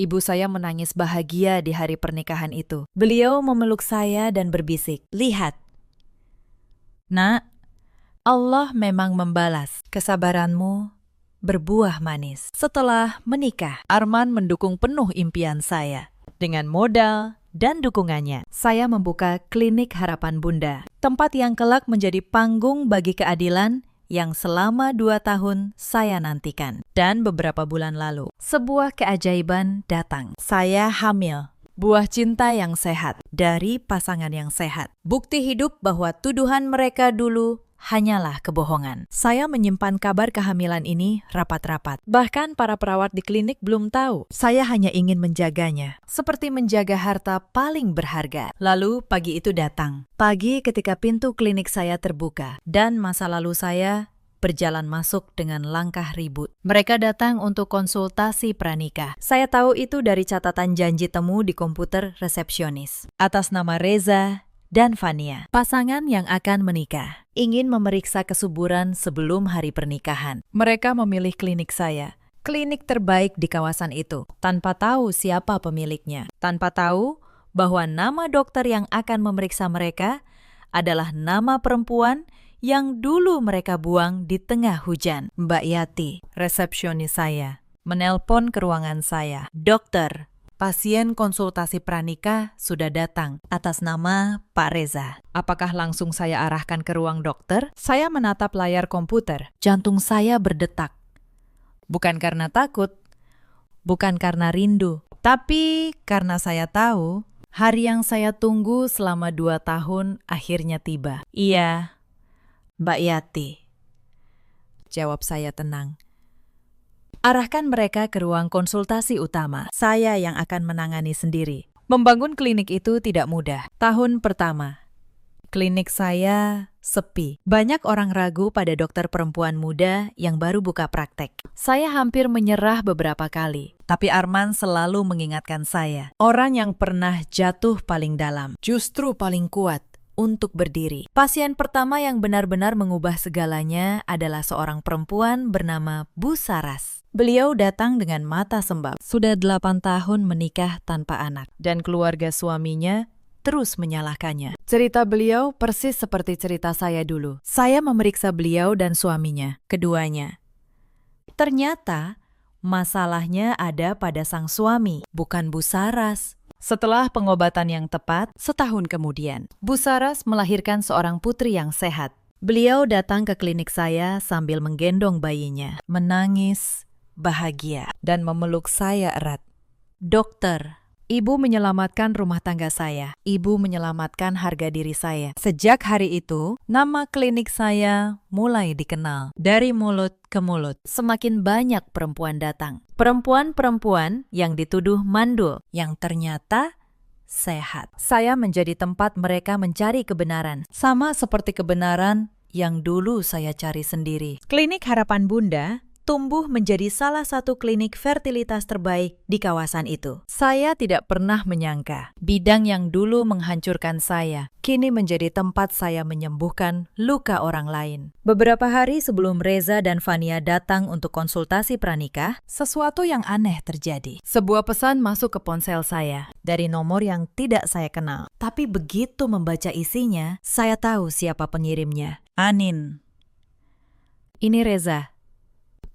Ibu saya menangis bahagia di hari pernikahan itu. Beliau memeluk saya dan berbisik, "Lihat, Nak, Allah memang membalas kesabaranmu berbuah manis." Setelah menikah, Arman mendukung penuh impian saya. Dengan modal dan dukungannya, saya membuka Klinik Harapan Bunda, tempat yang kelak menjadi panggung bagi keadilan yang selama 2 tahun saya nantikan. Dan beberapa bulan lalu, sebuah keajaiban datang. Saya hamil buah cinta yang sehat, dari pasangan yang sehat. bukti hidup bahwa tuduhan mereka dulu hanyalah kebohongan. Saya menyimpan kabar kehamilan ini rapat-rapat. Bahkan para perawat di klinik belum tahu. Saya hanya ingin menjaganya. Seperti menjaga harta paling berharga. Lalu pagi itu datang. Pagi ketika pintu klinik saya terbuka dan masa lalu saya berjalan masuk dengan langkah ribut. Mereka datang untuk konsultasi pranikah. Saya tahu itu dari catatan janji temu di komputer resepsionis. Atas nama Reza dan Fania, Pasangan yang akan menikah. ingin memeriksa kesuburan sebelum hari pernikahan. Mereka memilih klinik saya. Klinik terbaik di kawasan itu, tanpa tahu siapa pemiliknya. Tanpa tahu bahwa nama dokter yang akan memeriksa mereka adalah nama perempuan yang dulu mereka buang di tengah hujan. Mbak Yati, resepsionis saya, menelpon ke ruangan saya. Dokter, pasien konsultasi pranikah sudah datang atas nama Pak Reza. Apakah langsung saya arahkan ke ruang dokter? Saya menatap layar komputer. Jantung saya berdetak. Bukan karena takut, bukan karena rindu, tapi karena saya tahu hari yang saya tunggu selama 2 tahun akhirnya tiba. Iya, Mbak Yati, jawab saya tenang. Arahkan mereka ke ruang konsultasi utama. Saya yang akan menangani sendiri. Membangun klinik itu tidak mudah. Tahun pertama, klinik saya sepi. Banyak orang ragu pada dokter perempuan muda yang baru buka praktek. Saya hampir menyerah beberapa kali. Tapi Arman selalu mengingatkan saya, orang yang pernah jatuh paling dalam justru paling kuat untuk berdiri. Pasien pertama yang benar-benar mengubah segalanya adalah seorang perempuan bernama Bu Saras. Beliau datang dengan mata sembab. Sudah 8 tahun menikah tanpa anak. Dan keluarga suaminya terus menyalahkannya. Cerita beliau persis seperti cerita saya dulu. Saya memeriksa beliau dan suaminya, keduanya. Ternyata masalahnya ada pada sang suami, bukan Bu Saras. Setelah pengobatan yang tepat, setahun kemudian, Bu Saras melahirkan seorang putri yang sehat. Beliau datang ke klinik saya sambil menggendong bayinya, menangis, bahagia, dan memeluk saya erat. Dokter, Ibu menyelamatkan rumah tangga saya. Ibu menyelamatkan harga diri saya. Sejak hari itu, nama klinik saya mulai dikenal. Dari mulut ke mulut, semakin banyak perempuan datang. Perempuan-perempuan yang dituduh mandul, yang ternyata sehat. Saya menjadi tempat mereka mencari kebenaran. Sama seperti kebenaran yang dulu saya cari sendiri. Klinik Harapan Bunda tumbuh menjadi salah satu klinik fertilitas terbaik di kawasan itu. Saya tidak pernah menyangka bidang yang dulu menghancurkan saya kini menjadi tempat saya menyembuhkan luka orang lain. Beberapa hari sebelum Reza dan Fania datang untuk konsultasi pranikah, sesuatu yang aneh terjadi. Sebuah pesan masuk ke ponsel saya dari nomor yang tidak saya kenal. Tapi begitu membaca isinya, saya tahu siapa pengirimnya. Anin. Ini Reza.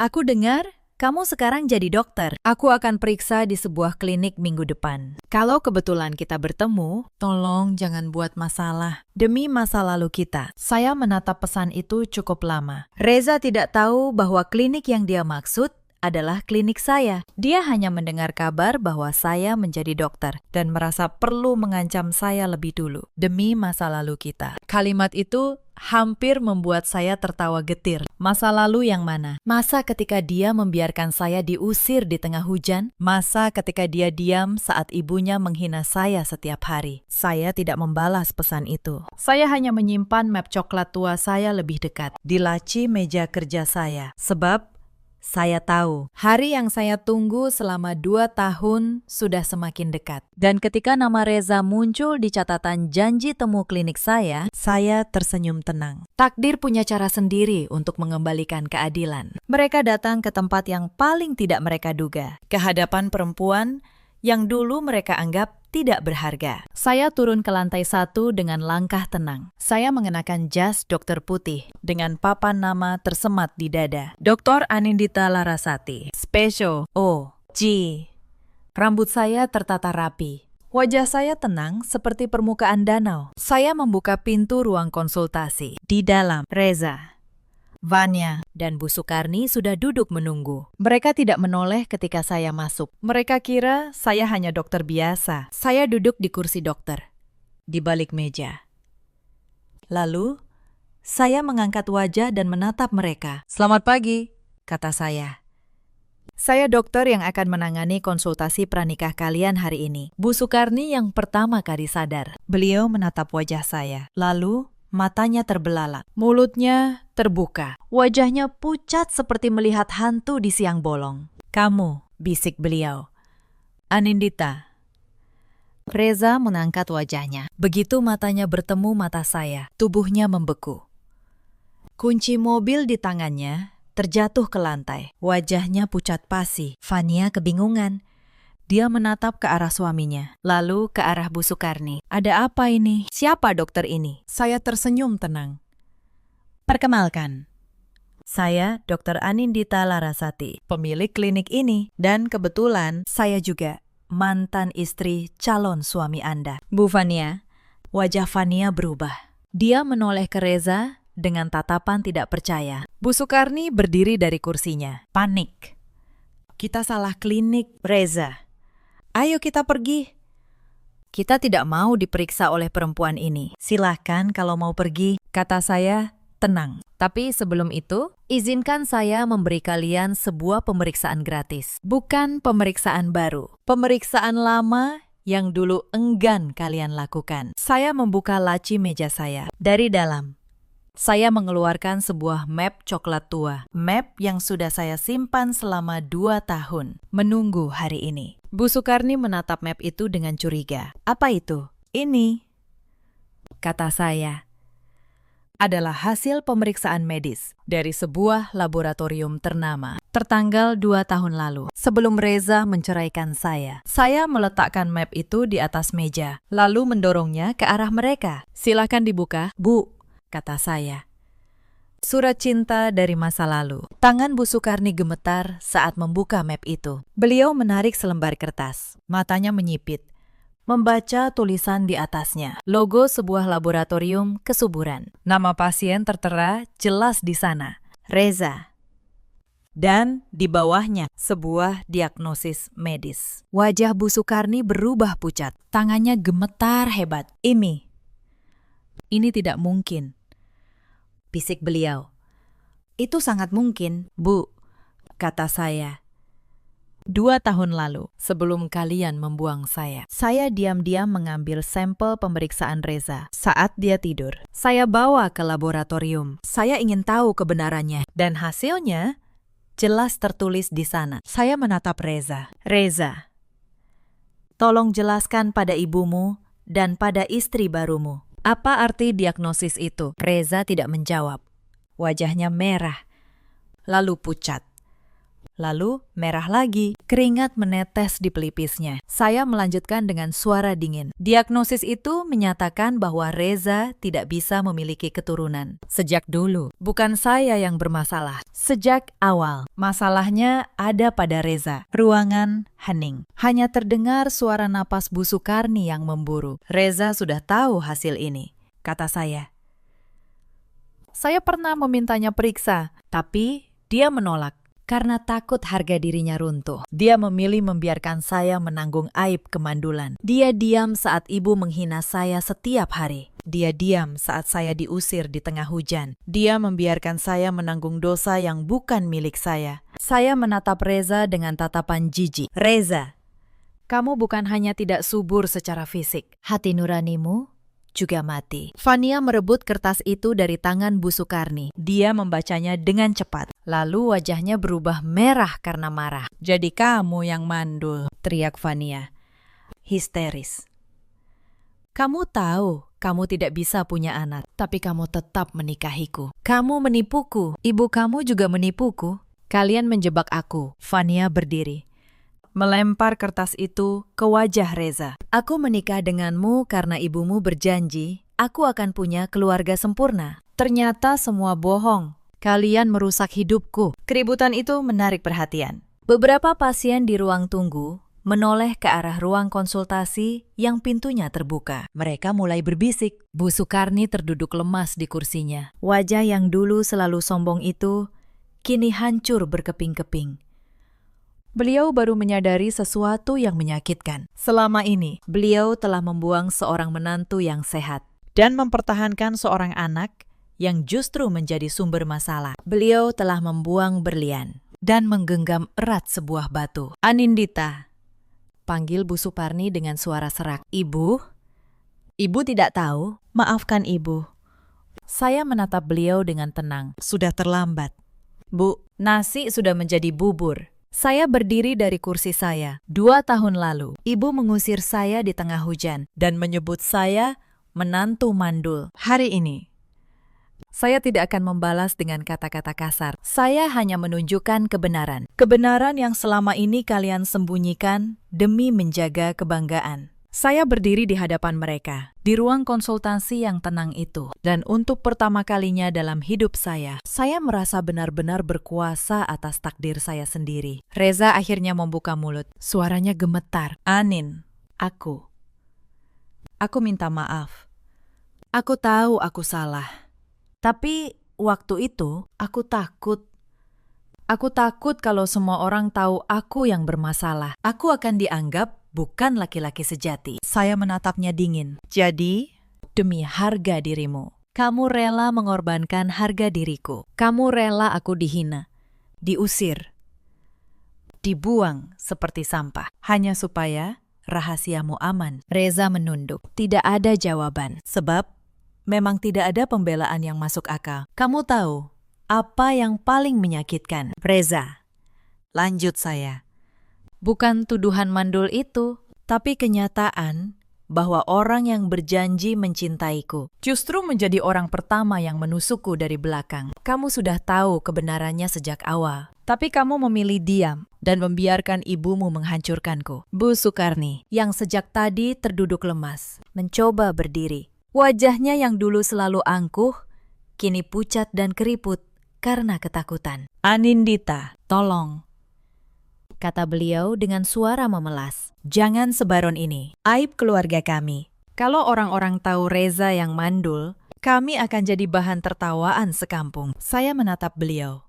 Aku dengar kamu sekarang jadi dokter. Aku akan periksa di sebuah klinik minggu depan. Kalau kebetulan kita bertemu, tolong jangan buat masalah. Demi masa lalu kita. Saya menatap pesan itu cukup lama. Reza tidak tahu bahwa klinik yang dia maksud adalah klinik saya. Dia hanya mendengar kabar bahwa saya menjadi dokter dan merasa perlu mengancam saya lebih dulu demi masa lalu kita. Kalimat itu hampir membuat saya tertawa getir. Masa lalu yang mana? Masa ketika dia membiarkan saya diusir di tengah hujan? Masa ketika dia diam saat ibunya menghina saya setiap hari? Saya tidak membalas pesan itu. Saya hanya menyimpan map coklat tua saya lebih dekat di laci meja kerja saya. Sebab saya tahu, hari yang saya tunggu selama 2 tahun sudah semakin dekat. Dan ketika nama Reza muncul di catatan janji temu klinik saya tersenyum tenang. Takdir punya cara sendiri untuk mengembalikan keadilan. Mereka datang ke tempat yang paling tidak mereka duga, ke hadapan perempuan yang dulu mereka anggap tidak berharga. Saya turun ke lantai 1 dengan langkah tenang. Saya mengenakan jas dokter putih dengan papan nama tersemat di dada. Dr. Anindita Larasati. Special O.G. Rambut saya tertata rapi. Wajah saya tenang seperti permukaan danau. Saya membuka pintu ruang konsultasi. Di dalam, Reza. Vanya dan Bu Sukarni sudah duduk menunggu. Mereka tidak menoleh ketika saya masuk. Mereka kira saya hanya dokter biasa. Saya duduk di kursi dokter, di balik meja. Lalu, saya mengangkat wajah dan menatap mereka. "Selamat pagi," kata saya. "Saya dokter yang akan menangani konsultasi pranikah kalian hari ini." Bu Sukarni yang pertama kali sadar. Beliau menatap wajah saya. Lalu, matanya terbelalak. Mulutnya terbuka. Wajahnya pucat seperti melihat hantu di siang bolong. "Kamu," bisik beliau. "Anindita." Reza mengangkat wajahnya. Begitu matanya bertemu mata saya, tubuhnya membeku. Kunci mobil di tangannya terjatuh ke lantai. Wajahnya pucat pasi. Vanya kebingungan. Dia menatap ke arah suaminya, lalu ke arah Bu Sukarni. "Ada apa ini? Siapa dokter ini?" Saya tersenyum tenang. "Perkenalkan, saya Dr. Anindita Larasati, pemilik klinik ini. Dan kebetulan saya juga mantan istri calon suami Anda." "Bu Vanya." Wajah Vanya berubah. Dia menoleh ke Reza dengan tatapan tidak percaya. Bu Sukarni berdiri dari kursinya. Panik. "Kita salah klinik, Reza. Ayo kita pergi." "Kita tidak mau diperiksa oleh perempuan ini. Silahkan kalau mau pergi," kata saya tenang. "Tapi sebelum itu, izinkan saya memberi kalian sebuah pemeriksaan gratis. Bukan pemeriksaan baru. Pemeriksaan lama yang dulu enggan kalian lakukan." Saya membuka laci meja saya. Dari dalam, saya mengeluarkan sebuah map coklat tua. Map yang sudah saya simpan selama 2 tahun. Menunggu hari ini. Bu Sukarni menatap map itu dengan curiga. "Apa itu?" "Ini," kata saya, "adalah hasil pemeriksaan medis dari sebuah laboratorium ternama. Tertanggal 2 tahun lalu, sebelum Reza menceraikan saya. Saya meletakkan map itu di atas meja, lalu mendorongnya ke arah mereka. Silakan dibuka." "Bu," kata saya. Surat cinta dari masa lalu. Tangan Bu Sukarni gemetar saat membuka map itu. Beliau menarik selembar kertas. Matanya menyipit. Membaca tulisan di atasnya. Logo sebuah laboratorium kesuburan. Nama pasien tertera jelas di sana. Reza. Dan di bawahnya sebuah diagnosis medis. Wajah Bu Sukarni berubah pucat. Tangannya gemetar hebat. Ini tidak mungkin," bisik beliau. "Itu sangat mungkin, Bu," kata saya. 2 tahun lalu, sebelum kalian membuang saya diam-diam mengambil sampel pemeriksaan Reza saat dia tidur. Saya bawa ke laboratorium. Saya ingin tahu kebenarannya. Dan hasilnya jelas tertulis di sana. Saya menatap Reza. "Reza, tolong jelaskan pada ibumu dan pada istri barumu. Apa arti diagnosis itu?" Reza tidak menjawab. Wajahnya merah, lalu pucat, lalu merah lagi. Keringat menetes di pelipisnya. Saya melanjutkan dengan suara dingin. "Diagnosis itu menyatakan bahwa Reza tidak bisa memiliki keturunan. Sejak dulu, bukan saya yang bermasalah. Sejak awal, masalahnya ada pada Reza." Ruangan hening. Hanya terdengar suara napas Bu Sukarni yang memburu. "Reza sudah tahu hasil ini," kata saya. "Saya pernah memintanya periksa, tapi dia menolak karena takut harga dirinya runtuh. Dia memilih membiarkan saya menanggung aib kemandulan. Dia diam saat ibu menghina saya setiap hari. Dia diam saat saya diusir di tengah hujan. Dia membiarkan saya menanggung dosa yang bukan milik saya." Saya menatap Reza dengan tatapan jijik. "Reza, kamu bukan hanya tidak subur secara fisik, hati nuranimu juga mati." Vanya merebut kertas itu dari tangan Bu Sukarni. Dia membacanya dengan cepat. Lalu wajahnya berubah merah karena marah. "Jadi kamu yang mandul," teriak Vanya, histeris. "Kamu tahu kamu tidak bisa punya anak, tapi kamu tetap menikahiku. Kamu menipuku. Ibu kamu juga menipuku. Kalian menjebak aku." Vanya berdiri, melempar kertas itu ke wajah Reza. "Aku menikah denganmu karena ibumu berjanji aku akan punya keluarga sempurna. Ternyata semua bohong. Kalian merusak hidupku." Keributan itu menarik perhatian. Beberapa pasien di ruang tunggu menoleh ke arah ruang konsultasi yang pintunya terbuka. Mereka mulai berbisik. Bu Sukarni terduduk lemas di kursinya. Wajah yang dulu selalu sombong itu kini hancur berkeping-keping. Beliau baru menyadari sesuatu yang menyakitkan. Selama ini, beliau telah membuang seorang menantu yang sehat dan mempertahankan seorang anak yang justru menjadi sumber masalah. Beliau telah membuang berlian dan menggenggam erat sebuah batu. Anindita, panggil Bu Suparni dengan suara serak. Ibu? Ibu tidak tahu? Maafkan Ibu. Saya menatap beliau dengan tenang. Sudah terlambat. Bu, nasi sudah menjadi bubur. Saya berdiri dari kursi saya. 2 tahun lalu, Ibu mengusir saya di tengah hujan dan menyebut saya menantu mandul. Hari ini, saya tidak akan membalas dengan kata-kata kasar. Saya hanya menunjukkan kebenaran. Kebenaran yang selama ini kalian sembunyikan demi menjaga kebanggaan. Saya berdiri di hadapan mereka, di ruang konsultasi yang tenang itu. Dan untuk pertama kalinya dalam hidup saya merasa benar-benar berkuasa atas takdir saya sendiri. Reza akhirnya membuka mulut. Suaranya gemetar. Anin, aku minta maaf. Aku tahu aku salah. Tapi waktu itu aku takut. Aku takut kalau semua orang tahu aku yang bermasalah. Aku akan dianggap bukan laki-laki sejati. Saya menatapnya dingin. Jadi, demi harga dirimu, kamu rela mengorbankan harga diriku. Kamu rela aku dihina, diusir, dibuang seperti sampah. Hanya supaya rahasiamu aman. Reza menunduk. Tidak ada jawaban. Sebab memang tidak ada pembelaan yang masuk akal. Kamu tahu apa yang paling menyakitkan? Reza, lanjut saya. Bukan tuduhan mandul itu, tapi kenyataan bahwa orang yang berjanji mencintaiku justru menjadi orang pertama yang menusukku dari belakang. Kamu sudah tahu kebenarannya sejak awal, tapi kamu memilih diam dan membiarkan ibumu menghancurkanku. Bu Sukarni, yang sejak tadi terduduk lemas, mencoba berdiri. Wajahnya yang dulu selalu angkuh, kini pucat dan keriput karena ketakutan. Anindita, tolong, kata beliau dengan suara memelas. Jangan sebaron ini, aib keluarga kami. Kalau orang-orang tahu Reza yang mandul, kami akan jadi bahan tertawaan sekampung. Saya menatap beliau.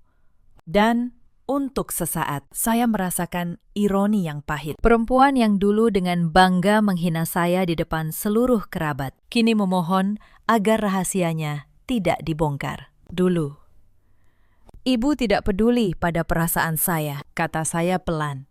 Dan untuk sesaat, saya merasakan ironi yang pahit. Perempuan yang dulu dengan bangga menghina saya di depan seluruh kerabat, kini memohon agar rahasianya tidak dibongkar. Dulu, Ibu tidak peduli pada perasaan saya, kata saya pelan.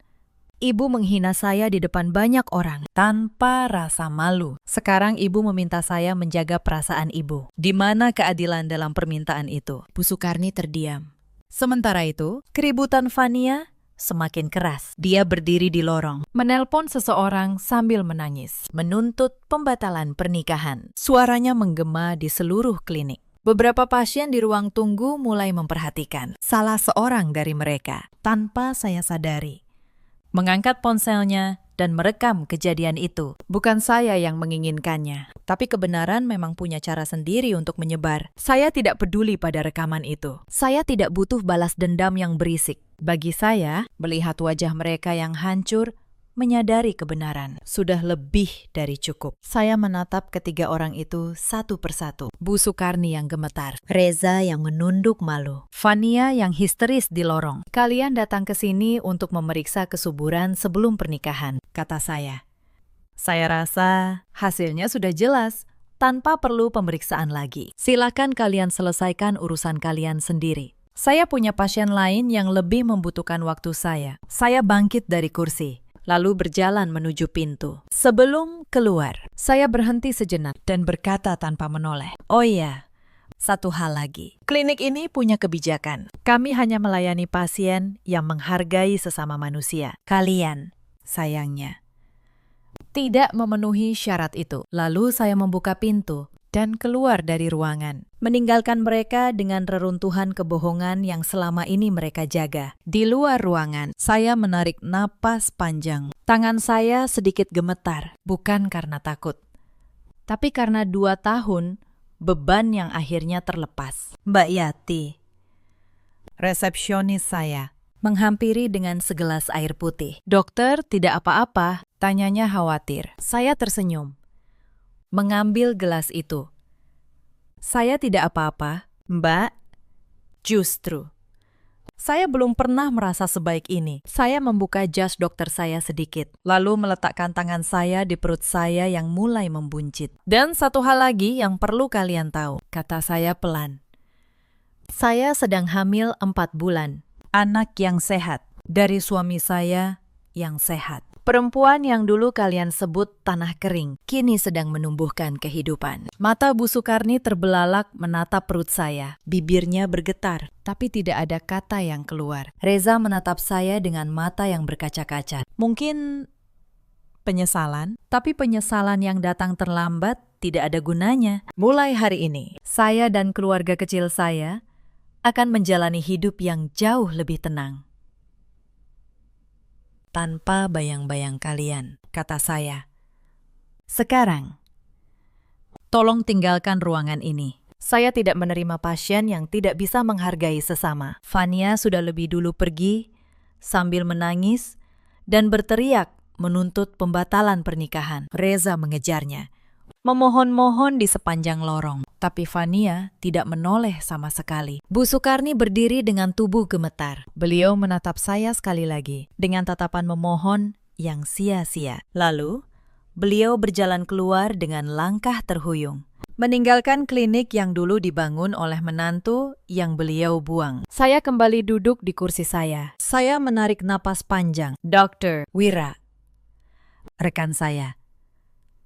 Ibu menghina saya di depan banyak orang tanpa rasa malu. Sekarang Ibu meminta saya menjaga perasaan Ibu. Di mana keadilan dalam permintaan itu? Bu Sukarni terdiam. Sementara itu, keributan Fania semakin keras. Dia berdiri di lorong, menelpon seseorang sambil menangis, menuntut pembatalan pernikahan. Suaranya menggema di seluruh klinik. Beberapa pasien di ruang tunggu mulai memperhatikan. Salah seorang dari mereka, tanpa saya sadari, mengangkat ponselnya dan merekam kejadian itu. Bukan saya yang menginginkannya, tapi kebenaran memang punya cara sendiri untuk menyebar. Saya tidak peduli pada rekaman itu. Saya tidak butuh balas dendam yang berisik. Bagi saya, melihat wajah mereka yang hancur, menyadari kebenaran sudah lebih dari cukup. Saya menatap ketiga orang itu satu persatu. Bu Sukarni yang gemetar, Reza yang menunduk malu, Fania yang histeris di lorong. Kalian datang ke sini untuk memeriksa kesuburan sebelum pernikahan, kata saya. Saya rasa hasilnya sudah jelas, tanpa perlu pemeriksaan lagi. Silakan kalian selesaikan urusan kalian sendiri. Saya punya pasien lain yang lebih membutuhkan waktu saya. Saya bangkit dari kursi, lalu berjalan menuju pintu. Sebelum keluar, saya berhenti sejenak dan berkata tanpa menoleh, "Oh iya, satu hal lagi. Klinik ini punya kebijakan. Kami hanya melayani pasien yang menghargai sesama manusia. Kalian, sayangnya, tidak memenuhi syarat itu." Lalu saya membuka pintu dan keluar dari ruangan, meninggalkan mereka dengan reruntuhan kebohongan yang selama ini mereka jaga. Di luar ruangan, saya menarik napas panjang. Tangan saya sedikit gemetar, bukan karena takut, tapi karena 2 tahun beban yang akhirnya terlepas. Mbak Yati, resepsionis saya, menghampiri dengan segelas air putih. "Dokter, tidak apa-apa?" tanyanya khawatir. Saya tersenyum, mengambil gelas itu. "Saya tidak apa-apa, Mbak. Justru, saya belum pernah merasa sebaik ini." Saya membuka jas dokter saya sedikit, lalu meletakkan tangan saya di perut saya yang mulai membuncit. "Dan satu hal lagi yang perlu kalian tahu," kata saya pelan. "Saya sedang hamil 4 bulan. Anak yang sehat dari suami saya yang sehat. Perempuan yang dulu kalian sebut tanah kering, kini sedang menumbuhkan kehidupan." Mata Bu Sukarni terbelalak menatap perut saya. Bibirnya bergetar, tapi tidak ada kata yang keluar. Reza menatap saya dengan mata yang berkaca-kaca. Mungkin penyesalan, tapi penyesalan yang datang terlambat tidak ada gunanya. Mulai hari ini, saya dan keluarga kecil saya akan menjalani hidup yang jauh lebih tenang. Tanpa bayang-bayang kalian, kata saya. Sekarang, tolong tinggalkan ruangan ini. Saya tidak menerima pasien yang tidak bisa menghargai sesama. Fania sudah lebih dulu pergi sambil menangis dan berteriak menuntut pembatalan pernikahan. Reza mengejarnya, memohon-mohon di sepanjang lorong. Tapi Fania tidak menoleh sama sekali. Bu Sukarni berdiri dengan tubuh gemetar. Beliau menatap saya sekali lagi dengan tatapan memohon yang sia-sia. Lalu, beliau berjalan keluar dengan langkah terhuyung, meninggalkan klinik yang dulu dibangun oleh menantu yang beliau buang. Saya kembali duduk di kursi saya. Saya menarik napas panjang. Dr. Wira, rekan saya,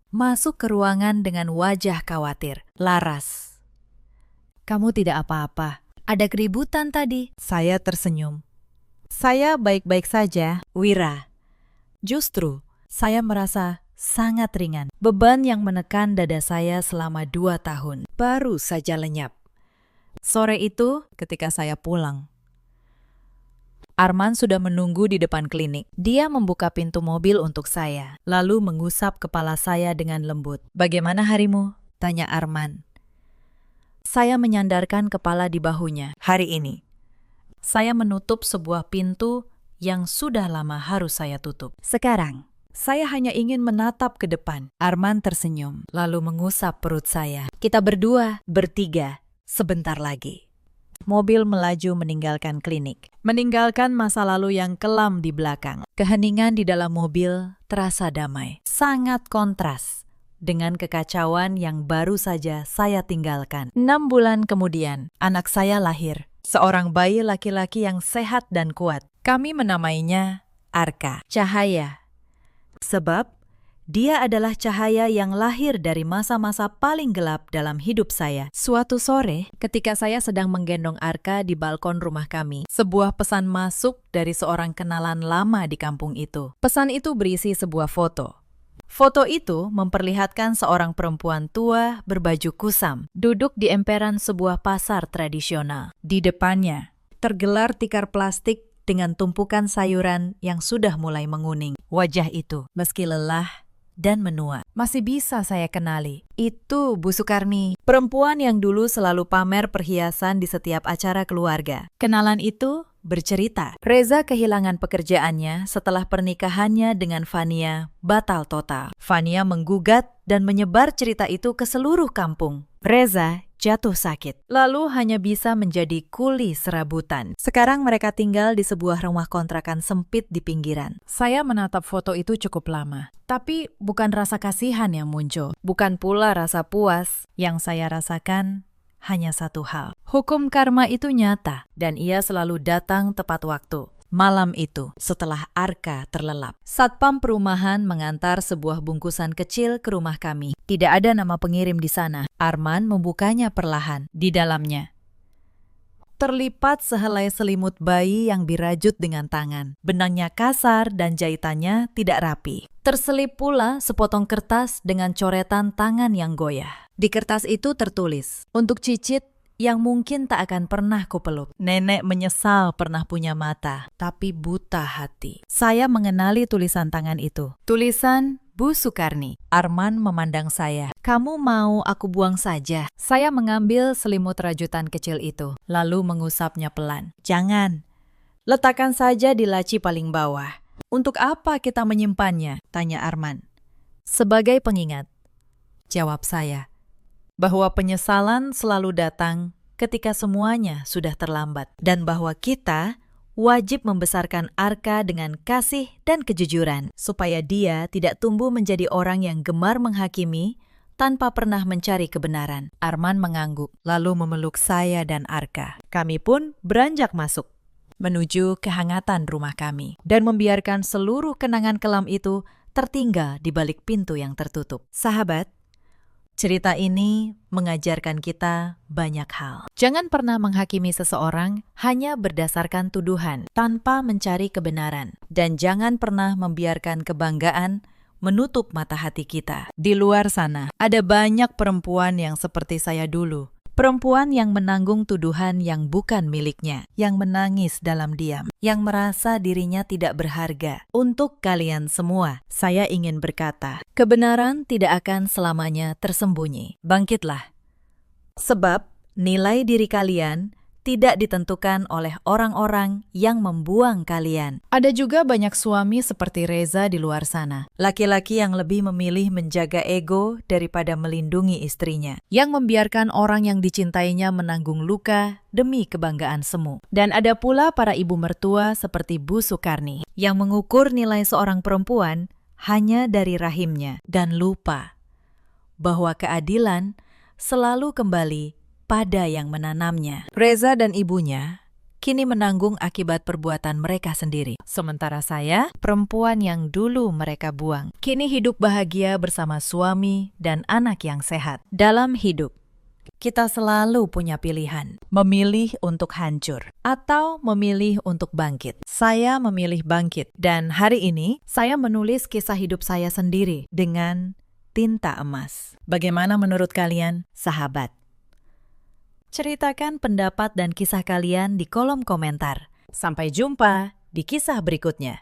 masuk ke ruangan dengan wajah khawatir. "Laras, kamu tidak apa-apa. Ada keributan tadi." Saya tersenyum. "Saya baik-baik saja, Wira. Justru, saya merasa sangat ringan. Beban yang menekan dada saya selama 2 tahun baru saja lenyap." Sore itu, ketika saya pulang, Arman sudah menunggu di depan klinik. Dia membuka pintu mobil untuk saya, lalu mengusap kepala saya dengan lembut. "Bagaimana harimu?" tanya Arman. Saya menyandarkan kepala di bahunya. "Hari ini, saya menutup sebuah pintu yang sudah lama harus saya tutup. Sekarang, saya hanya ingin menatap ke depan." Arman tersenyum, lalu mengusap perut saya. "Kita berdua, bertiga, sebentar lagi." Mobil melaju meninggalkan klinik, meninggalkan masa lalu yang kelam di belakang. Keheningan di dalam mobil terasa damai, sangat kontras dengan kekacauan yang baru saja saya tinggalkan. 6 bulan kemudian, anak saya lahir, seorang bayi laki-laki yang sehat dan kuat. Kami menamainya Arka, cahaya, sebab dia adalah cahaya yang lahir dari masa-masa paling gelap dalam hidup saya. Suatu sore, ketika saya sedang menggendong Arka di balkon rumah kami, sebuah pesan masuk dari seorang kenalan lama di kampung itu. Pesan itu berisi sebuah foto. Foto itu memperlihatkan seorang perempuan tua berbaju kusam, duduk di emperan sebuah pasar tradisional. Di depannya, tergelar tikar plastik dengan tumpukan sayuran yang sudah mulai menguning. Wajah itu, meski lelah dan menua, masih bisa saya kenali. Itu Bu Sukarni, perempuan yang dulu selalu pamer perhiasan di setiap acara keluarga. Kenalan itu bercerita, Reza kehilangan pekerjaannya setelah pernikahannya dengan Fania batal total. Fania menggugat dan menyebar cerita itu ke seluruh kampung. Reza jatuh sakit, lalu hanya bisa menjadi kuli serabutan. Sekarang mereka tinggal di sebuah rumah kontrakan sempit di pinggiran. Saya menatap foto itu cukup lama, tapi bukan rasa kasihan yang muncul, bukan pula rasa puas. Yang saya rasakan hanya satu hal. Hukum karma itu nyata, dan ia selalu datang tepat waktu. Malam itu, setelah Arka terlelap, Satpam Perumahan mengantar sebuah bungkusan kecil ke rumah kami. Tidak ada nama pengirim di sana. Arman membukanya perlahan. Di dalamnya terlipat sehelai selimut bayi yang dirajut dengan tangan. Benangnya kasar dan jahitannya tidak rapi. Terselip pula sepotong kertas dengan coretan tangan yang goyah. Di kertas itu tertulis, "Untuk Cicit yang mungkin tak akan pernah kupeluk. Nenek menyesal pernah punya mata, tapi buta hati." Saya mengenali tulisan tangan itu. Tulisan Bu Sukarni. Arman memandang saya. "Kamu mau aku buang saja?" Saya mengambil selimut rajutan kecil itu, lalu mengusapnya pelan. "Jangan. Letakkan saja di laci paling bawah. Untuk apa kita menyimpannya? Tanya Arman. Sebagai pengingat, jawab saya, bahwa penyesalan selalu datang ketika semuanya sudah terlambat, dan bahwa kita wajib membesarkan Arka dengan kasih dan kejujuran, supaya dia tidak tumbuh menjadi orang yang gemar menghakimi tanpa pernah mencari kebenaran. Arman mengangguk, lalu memeluk saya dan Arka. Kami pun beranjak masuk, menuju kehangatan rumah kami, dan membiarkan seluruh kenangan kelam itu tertinggal di balik pintu yang tertutup. Sahabat, cerita ini mengajarkan kita banyak hal. Jangan pernah menghakimi seseorang hanya berdasarkan tuduhan, tanpa mencari kebenaran. Dan jangan pernah membiarkan kebanggaan menutup mata hati kita. Di luar sana, ada banyak perempuan yang seperti saya dulu. Perempuan yang menanggung tuduhan yang bukan miliknya, yang menangis dalam diam, yang merasa dirinya tidak berharga. Untuk kalian semua, saya ingin berkata, kebenaran tidak akan selamanya tersembunyi. Bangkitlah. Sebab nilai diri kalian tidak ditentukan oleh orang-orang yang membuang kalian. Ada juga banyak suami seperti Reza di luar sana. Laki-laki yang lebih memilih menjaga ego daripada melindungi istrinya. Yang membiarkan orang yang dicintainya menanggung luka demi kebanggaan semu. Dan ada pula para ibu mertua seperti Bu Sukarni yang mengukur nilai seorang perempuan hanya dari rahimnya dan lupa bahwa keadilan selalu kembali pada yang menanamnya. Reza dan ibunya kini menanggung akibat perbuatan mereka sendiri. Sementara saya, perempuan yang dulu mereka buang, kini hidup bahagia bersama suami dan anak yang sehat. Dalam hidup, kita selalu punya pilihan, memilih untuk hancur atau memilih untuk bangkit. Saya memilih bangkit, dan hari ini saya menulis kisah hidup saya sendiri dengan tinta emas. Bagaimana menurut kalian, sahabat? Ceritakan pendapat dan kisah kalian di kolom komentar. Sampai jumpa di kisah berikutnya.